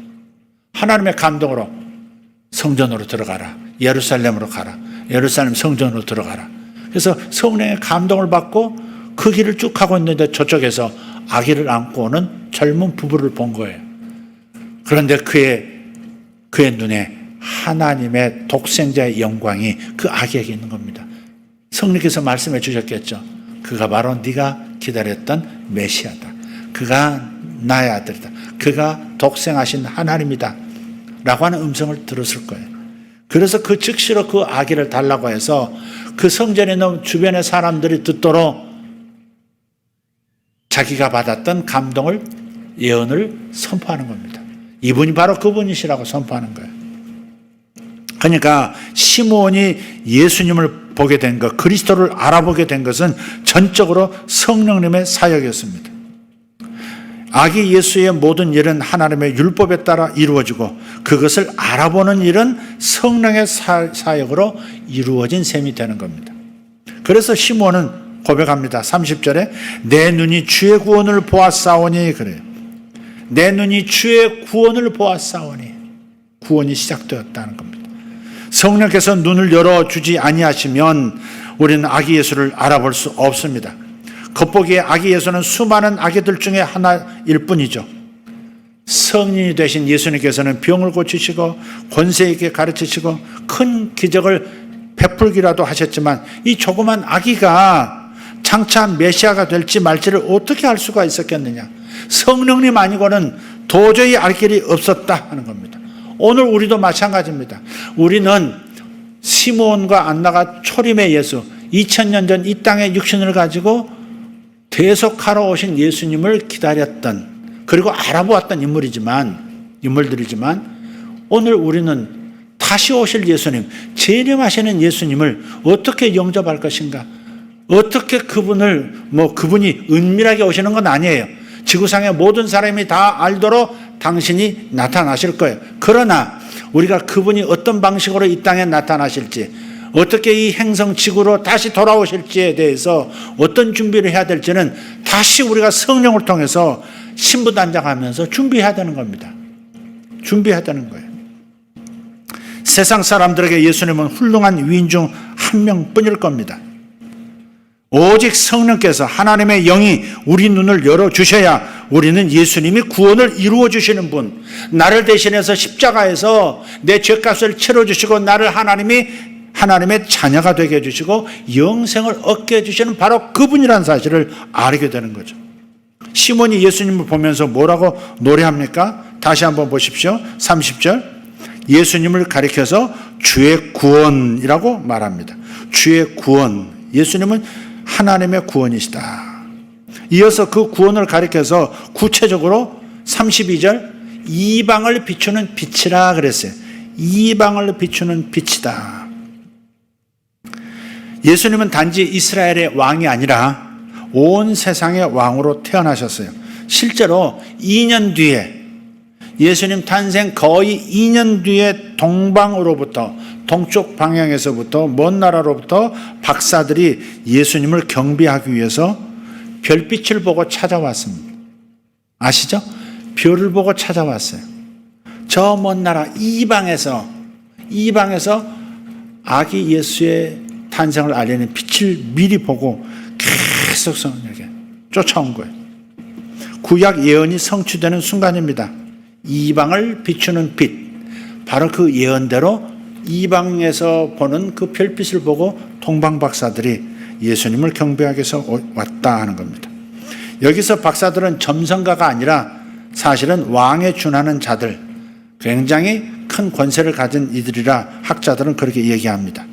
하나님의 감동으로 성전으로 들어가라, 예루살렘으로 가라, 예루살렘 성전으로 들어가라. 그래서 성령의 감동을 받고 그 길을 쭉 가고 있는데 저쪽에서 아기를 안고 오는 젊은 부부를 본 거예요. 그런데 그의 눈에 하나님의 독생자의 영광이 그 아기에게 있는 겁니다. 성령께서 말씀해 주셨겠죠. 그가 바로 네가 기다렸던 메시아다. 그가 나의 아들이다. 그가 독생하신 하나님이다. 라고 하는 음성을 들었을 거예요. 그래서 그 즉시로 그 아기를 달라고 해서 그 성전에 있는 주변의 사람들이 듣도록 자기가 받았던 감동을, 예언을 선포하는 겁니다. 이분이 바로 그분이시라고 선포하는 거예요. 그러니까 시므온이 예수님을 보게 된 것, 그리스도를 알아보게 된 것은 전적으로 성령님의 사역이었습니다. 아기 예수의 모든 일은 하나님의 율법에 따라 이루어지고 그것을 알아보는 일은 성령의 사역으로 이루어진 셈이 되는 겁니다. 그래서 시므온은 고백합니다. 30절에 내 눈이 주의 구원을 보았사오니, 그래요. 내 눈이 주의 구원을 보았사오니, 구원이 시작되었다는 겁니다. 성령께서 눈을 열어주지 아니하시면 우리는 아기 예수를 알아볼 수 없습니다. 겉보기에 아기 예수는 수많은 아기들 중에 하나일 뿐이죠. 성인이 되신 예수님께서는 병을 고치시고 권세 있게 가르치시고 큰 기적을 베풀기라도 하셨지만 이 조그만 아기가 장차 메시아가 될지 말지를 어떻게 알 수가 있었겠느냐. 성령님 아니고는 도저히 알 길이 없었다 하는 겁니다. 오늘 우리도 마찬가지입니다. 우리는 시므온과 안나가 초림의 예수, 2000년 전 이 땅에 육신을 가지고 대속하러 오신 예수님을 기다렸던, 그리고 알아보았던 인물이지만 인물들이지만 오늘 우리는 다시 오실 예수님, 재림하시는 예수님을 어떻게 영접할 것인가? 어떻게 그분이 은밀하게 오시는 건 아니에요. 지구상의 모든 사람이 다 알도록 당신이 나타나실 거예요. 그러나 우리가 그분이 어떤 방식으로 이 땅에 나타나실지, 어떻게 이 행성 지구로 다시 돌아오실지에 대해서 어떤 준비를 해야 될지는 다시 우리가 성령을 통해서 신부단장하면서 준비해야 되는 겁니다. 준비해야 되는 거예요. 세상 사람들에게 예수님은 훌륭한 위인 중 한 명뿐일 겁니다. 오직 성령께서, 하나님의 영이 우리 눈을 열어주셔야 우리는 예수님이 구원을 이루어주시는 분, 나를 대신해서 십자가에서 내 죄값을 치러주시고 나를 하나님의 자녀가 되게 해주시고 영생을 얻게 해주시는 바로 그분이라는 사실을 알게 되는 거죠. 시몬이 예수님을 보면서 뭐라고 노래합니까? 다시 한번 보십시오. 30절. 예수님을 가리켜서 주의 구원이라고 말합니다. 주의 구원. 예수님은 하나님의 구원이시다. 이어서 그 구원을 가리켜서 구체적으로 32절 이방을 비추는 빛이라 그랬어요. 이방을 비추는 빛이다. 예수님은 단지 이스라엘의 왕이 아니라 온 세상의 왕으로 태어나셨어요. 실제로 2년 뒤에, 예수님 탄생 거의 2년 뒤에 동방으로부터, 동쪽 방향에서부터, 먼 나라로부터 박사들이 예수님을 경배하기 위해서 별빛을 보고 찾아왔습니다. 아시죠? 별을 보고 찾아왔어요. 저 먼 나라 이방에서 아기 예수의 탄생을 알리는 빛을 미리 보고 계속 성령에게 쫓아온 거예요. 구약 예언이 성취되는 순간입니다. 이방을 비추는 빛, 바로 그 예언대로 이방에서 보는 그 별빛을 보고 동방 박사들이 예수님을 경배하기 위해서 왔다 하는 겁니다. 여기서 박사들은 점성가가 아니라 사실은 왕에 준하는 자들, 굉장히 큰 권세를 가진 이들이라 학자들은 그렇게 얘기합니다.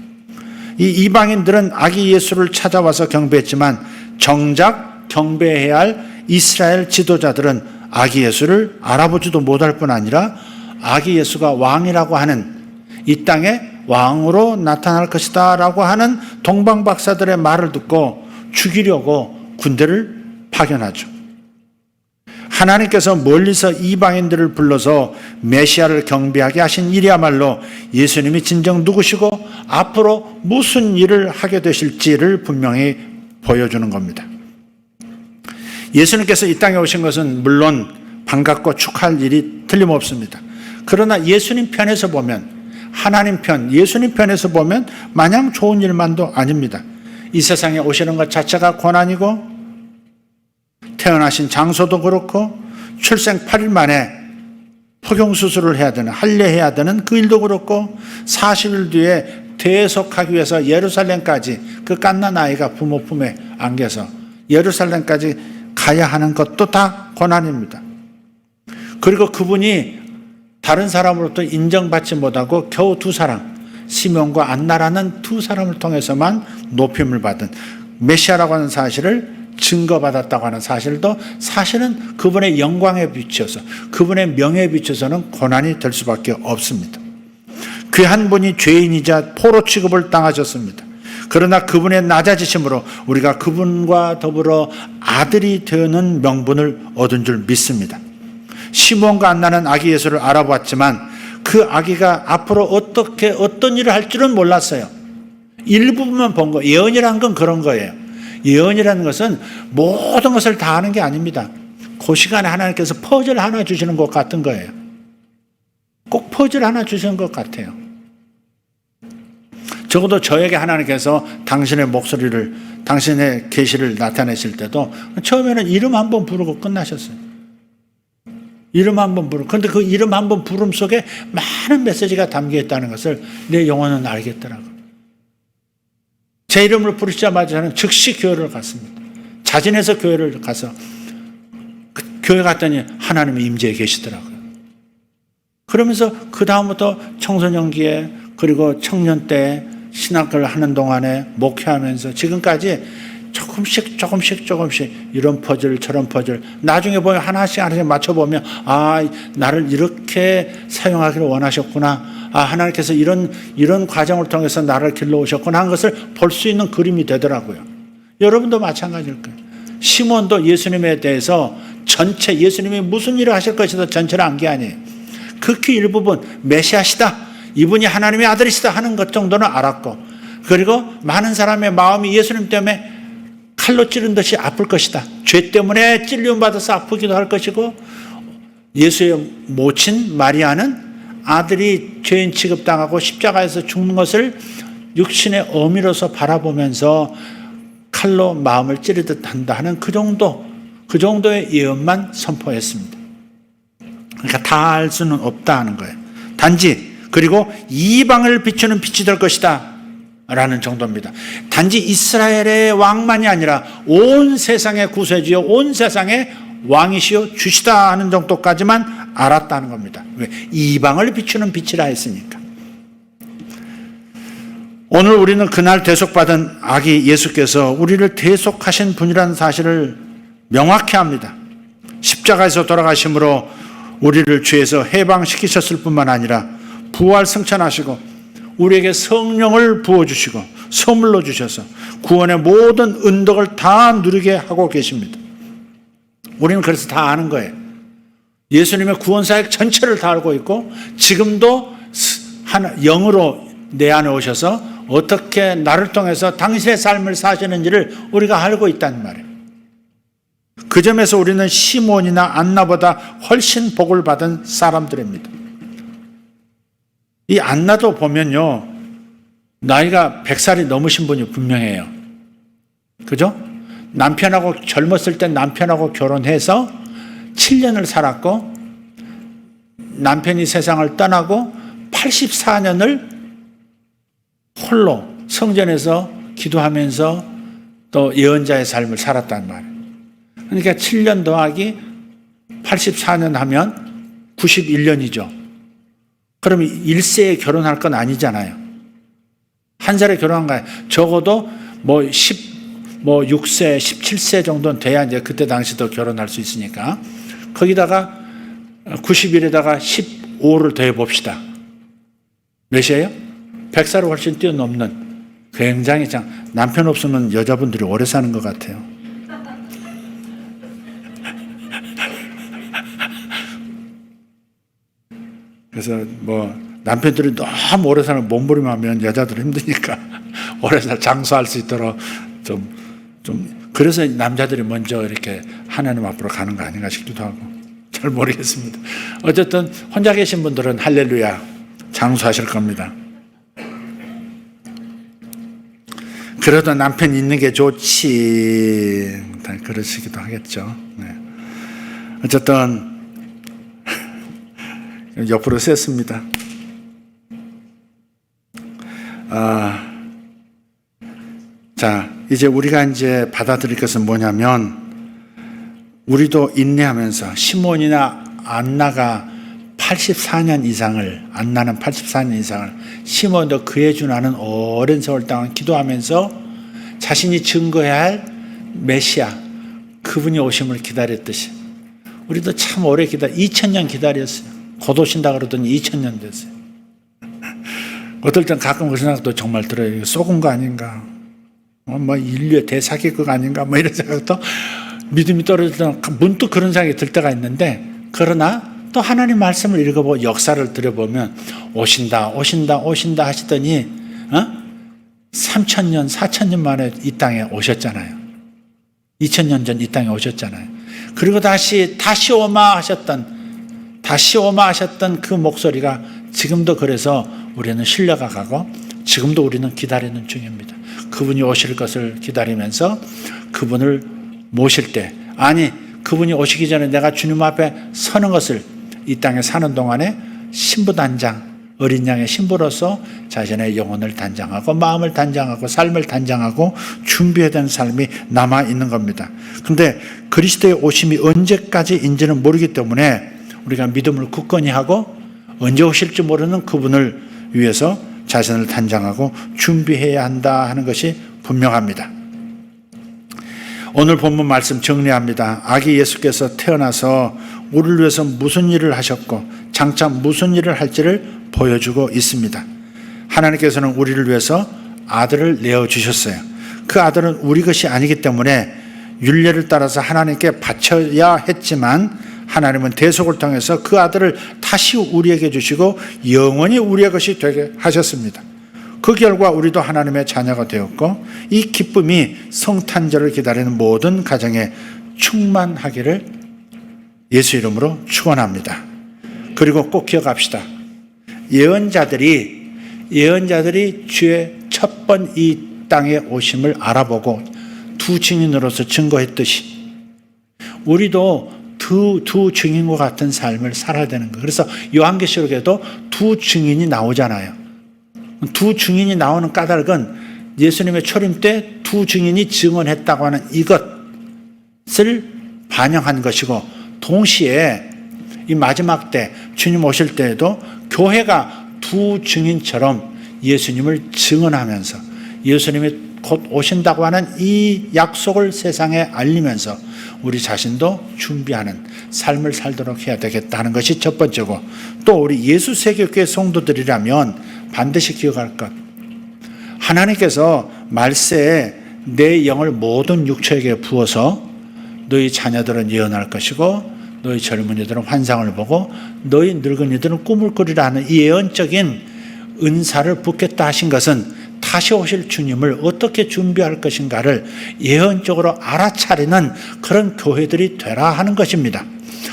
이 이방인들은 아기 예수를 찾아와서 경배했지만 정작 경배해야 할 이스라엘 지도자들은 아기 예수를 알아보지도 못할 뿐 아니라 아기 예수가 왕이라고 하는, 이 땅에 왕으로 나타날 것이다 라고 하는 동방 박사들의 말을 듣고 죽이려고 군대를 파견하죠. 하나님께서 멀리서 이방인들을 불러서 메시아를 경배하게 하신 일이야말로 예수님이 진정 누구시고 앞으로 무슨 일을 하게 되실지를 분명히 보여주는 겁니다. 예수님께서 이 땅에 오신 것은 물론 반갑고 축하할 일이 틀림없습니다. 그러나 예수님 편에서 보면, 하나님 편, 예수님 편에서 보면 마냥 좋은 일만도 아닙니다. 이 세상에 오시는 것 자체가 고난이고, 태어나신 장소도 그렇고, 출생 8일 만에 포경수술을 해야 되는, 할례해야 되는 그 일도 그렇고, 40일 뒤에 대속하기 위해서 예루살렘까지, 그 갓난 아이가 부모 품에 안겨서 예루살렘까지 가야 하는 것도 다 고난입니다. 그리고 그분이 다른 사람으로부터 인정받지 못하고 겨우 두 사람, 시몬과 안나라는 두 사람을 통해서만 높임을 받은 메시아라고 하는 사실을 증거받았다고 하는 사실도 사실은 그분의 영광에 비춰서, 그분의 명예에 비춰서는 고난이 될 수밖에 없습니다. 그 한 분이 죄인이자 포로 취급을 당하셨습니다. 그러나 그분의 낮아지심으로 우리가 그분과 더불어 아들이 되는 명분을 얻은 줄 믿습니다. 시몬과 안나는 아기 예수를 알아보았지만 그 아기가 앞으로 어떤 일을 할 줄은 몰랐어요. 일부분만 본 거. 예언이라는 건 그런 거예요. 예언이라는 것은 모든 것을 다 아는 게 아닙니다. 그 시간에 하나님께서 퍼즐 하나 주시는 것 같은 거예요. 꼭 퍼즐 하나 주시는 것 같아요. 적어도 저에게 하나님께서 당신의 목소리를, 당신의 계시를 나타내실 때도 처음에는 이름 한번 부르고 끝나셨어요. 이름 한번 부르고. 그런데 그 이름 한번 부름 속에 많은 메시지가 담겨 있다는 것을 내 영혼은 알겠더라고요. 제 이름을 부르시자마자 저는 즉시 교회를 갔습니다. 자진해서 교회를 가서 교회 갔더니 하나님의 임재에 계시더라고요. 그러면서 그 다음부터 청소년기에, 그리고 청년 때 신학을 하는 동안에 목회하면서 지금까지 조금씩 이런 퍼즐 저런 퍼즐 나중에 보면 하나씩 맞춰보면 나를 이렇게 사용하기를 원하셨구나, 하나님께서 이런 과정을 통해서 나를 길러오셨구나 하는 것을 볼 수 있는 그림이 되더라고요. 여러분도 마찬가지일 거예요. 시몬도 예수님에 대해서 전체 예수님이 무슨 일을 하실 것이다 전체를 안 게 아니에요. 극히 일부분 메시아시다, 이분이 하나님의 아들이시다 하는 것 정도는 알았고, 그리고 많은 사람의 마음이 예수님 때문에 칼로 찌른 듯이 아플 것이다, 죄 때문에 찔림 받아서 아프기도 할 것이고, 예수의 모친 마리아는 아들이 죄인 취급당하고 십자가에서 죽는 것을 육신의 어미로서 바라보면서 칼로 마음을 찌르듯 한다 하는 그 정도의 예언만 선포했습니다. 그러니까 다 알 수는 없다 하는 거예요. 단지 그리고 이방을 비추는 빛이 될 것이다 라는 정도입니다. 단지 이스라엘의 왕만이 아니라 온 세상의 구세주요 온 세상의 왕이시요 주시다 하는 정도까지만 알았다는 겁니다. 왜? 이방을 비추는 빛이라 했으니까. 오늘 우리는 그날 대속받은 아기 예수께서 우리를 대속하신 분이라는 사실을 명확히 합니다. 십자가에서 돌아가심으로 우리를 죄에서 해방시키셨을 뿐만 아니라 부활 승천하시고 우리에게 성령을 부어주시고 선물로 주셔서 구원의 모든 은덕을 다 누리게 하고 계십니다. 우리는 그래서 다 아는 거예요. 예수님의 구원사역 전체를 다 알고 있고, 지금도 영으로 내 안에 오셔서 어떻게 나를 통해서 당신의 삶을 사시는지를 우리가 알고 있다는 말이에요. 그 점에서 우리는 시몬이나 안나보다 훨씬 복을 받은 사람들입니다. 이 안나도 보면요, 나이가 100살이 넘으신 분이 분명해요. 그죠? 남편하고 젊었을 때 남편하고 결혼해서 7년을 살았고, 남편이 세상을 떠나고 84년을 홀로 성전에서 기도하면서 또 예언자의 삶을 살았단 말이에요. 그러니까 7년 더하기 84년 하면 91년이죠. 그러면 1세에 결혼할 건 아니잖아요. 한 살에 결혼한 거예요. 적어도 6세, 17세 정도는 돼야 이제 그때 당시도 결혼할 수 있으니까. 거기다가 90일에다가 15를 더해 봅시다. 몇이에요? 100살을 훨씬 뛰어넘는, 굉장히 남편 없으면 여자분들이 오래 사는 것 같아요. 그래서 남편들이 너무 오래 살면 몸부림하면 여자들이 힘드니까 오래 장수할 수 있도록 그래서 남자들이 먼저 이렇게 하나님 앞으로 가는 거 아닌가 싶기도 하고, 잘 모르겠습니다. 어쨌든 혼자 계신 분들은 할렐루야 장수하실 겁니다. 그래도 남편 있는 게 좋지, 그러시기도 하겠죠. 네. 어쨌든 옆으로 셌습니다. 자, 이제 우리가 이제 받아들일 것은 뭐냐면, 우리도 인내하면서 시몬이나 안나가 84년 이상을, 안나는 84년 이상을, 시몬도 그에 준하는 오랜 세월 동안 기도하면서 자신이 증거해야 할 메시아, 그분이 오심을 기다렸듯이 우리도 참 오래 2000년 기다렸어요. 곧 오신다 그러더니 2000년 됐어요. 어떨 땐 가끔 그런 생각도 정말 들어요. 쏘은 거 아닌가, 인류의 대사기극 아닌가, 이런 생각도, 믿음이 떨어질 때는 문득 그런 생각이 들 때가 있는데, 그러나 또 하나님 말씀을 읽어보고 역사를 들여보면 오신다 하시더니 3000년 4000년 만에 이 땅에 오셨잖아요. 2000년 전 이 땅에 오셨잖아요. 그리고 다시 오마 하셨던 그 목소리가 지금도, 그래서 우리는 신뢰가 가고 지금도 우리는 기다리는 중입니다. 그분이 오실 것을 기다리면서 그분을 모실 때, 그분이 오시기 전에 내가 주님 앞에 서는 것을 이 땅에 사는 동안에 신부단장, 어린 양의 신부로서 자신의 영혼을 단장하고 마음을 단장하고 삶을 단장하고 준비해야 되는 삶이 남아있는 겁니다. 그런데 그리스도의 오심이 언제까지인지는 모르기 때문에 우리가 믿음을 굳건히 하고 언제 오실지 모르는 그분을 위해서 자신을 단장하고 준비해야 한다 하는 것이 분명합니다. 오늘 본문 말씀 정리합니다. 아기 예수께서 태어나서 우리를 위해서 무슨 일을 하셨고 장차 무슨 일을 할지를 보여주고 있습니다. 하나님께서는 우리를 위해서 아들을 내어주셨어요. 그 아들은 우리 것이 아니기 때문에 율례를 따라서 하나님께 바쳐야 했지만 하나님은 대속을 통해서 그 아들을 다시 우리에게 주시고 영원히 우리의 것이 되게 하셨습니다. 그 결과 우리도 하나님의 자녀가 되었고 이 기쁨이 성탄절을 기다리는 모든 가정에 충만하기를 예수 이름으로 축원합니다. 그리고 꼭 기억합시다. 예언자들이 주의 첫 번 이 땅에 오심을 알아보고 두 증인으로서 증거했듯이 우리도 두 증인과 같은 삶을 살아야 되는 거예요. 그래서 요한계시록에도 두 증인이 나오잖아요. 두 증인이 나오는 까닭은 예수님의 초림 때 두 증인이 증언했다고 하는 이것을 반영한 것이고, 동시에 이 마지막 때 주님 오실 때에도 교회가 두 증인처럼 예수님을 증언하면서 예수님이 곧 오신다고 하는 이 약속을 세상에 알리면서 우리 자신도 준비하는 삶을 살도록 해야 되겠다는 것이 첫 번째고, 또 우리 예수 세계교회 성도들이라면 반드시 기억할 것, 하나님께서 말세에 내 영을 모든 육체에게 부어서 너희 자녀들은 예언할 것이고 너희 젊은이들은 환상을 보고 너희 늙은이들은 꿈을 꾸리라 하는 이 예언적인 은사를 붓겠다 하신 것은 다시 오실 주님을 어떻게 준비할 것인가를 예언적으로 알아차리는 그런 교회들이 되라 하는 것입니다.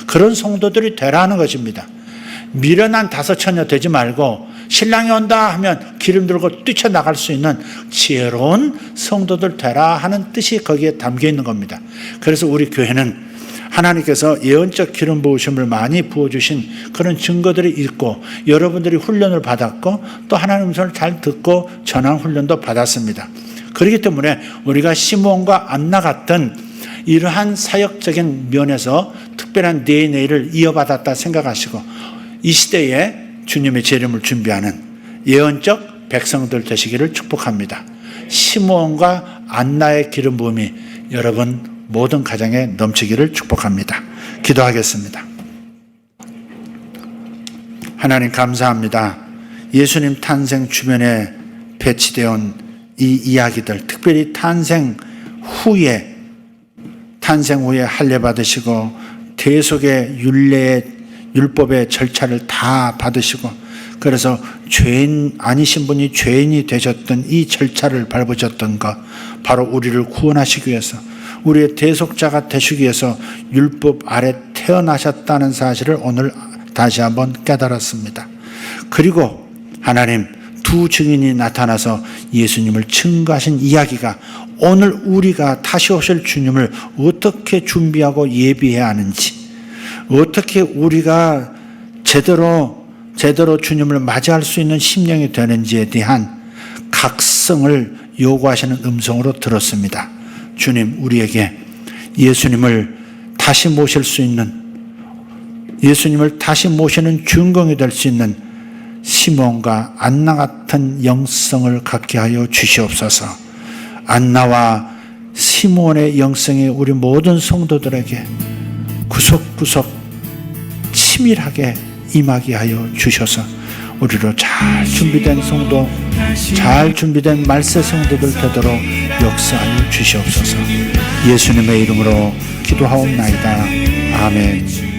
그런 성도들이 되라 하는 것입니다. 미련한 다섯 처녀 되지 말고 신랑이 온다 하면 기름 들고 뛰쳐나갈 수 있는 지혜로운 성도들 되라 하는 뜻이 거기에 담겨 있는 겁니다. 그래서 우리 교회는 하나님께서 예언적 기름 부으심을 많이 부어주신 그런 증거들이 있고, 여러분들이 훈련을 받았고 또 하나님 음성을 잘 듣고 전한 훈련도 받았습니다. 그렇기 때문에 우리가 시므온과 안나 같은 이러한 사역적인 면에서 특별한 DNA를 이어받았다 생각하시고 이 시대에 주님의 재림을 준비하는 예언적 백성들 되시기를 축복합니다. 시므온과 안나의 기름 부음이 여러분 모든 가정에 넘치기를 축복합니다. 기도하겠습니다. 하나님 감사합니다. 예수님 탄생 주변에 배치되어 온 이 이야기들, 특별히 탄생 후에 할례 받으시고 대속의 율법의 절차를 다 받으시고, 그래서 죄인 아니신 분이 죄인이 되셨던 이 절차를 밟으셨던 것, 바로 우리를 구원하시기 위해서, 우리의 대속자가 되시기 위해서 율법 아래 태어나셨다는 사실을 오늘 다시 한번 깨달았습니다. 그리고 하나님, 두 증인이 나타나서 예수님을 증거하신 이야기가 오늘 우리가 다시 오실 주님을 어떻게 준비하고 예비해야 하는지, 어떻게 우리가 제대로 주님을 맞이할 수 있는 심령이 되는지에 대한 각성을 요구하시는 음성으로 들었습니다. 주님, 우리에게 예수님을 다시 모실 수 있는, 예수님을 다시 모시는 준공이 될 수 있는 시몬과 안나 같은 영성을 갖게 하여 주시옵소서. 안나와 시몬의 영성이 우리 모든 성도들에게 구석구석 치밀하게 임하게 하여 주셔서 우리로 잘 준비된 성도, 잘 준비된 말세 성도들 되도록 역사하여 주시옵소서. 예수님의 이름으로 기도하옵나이다. 아멘.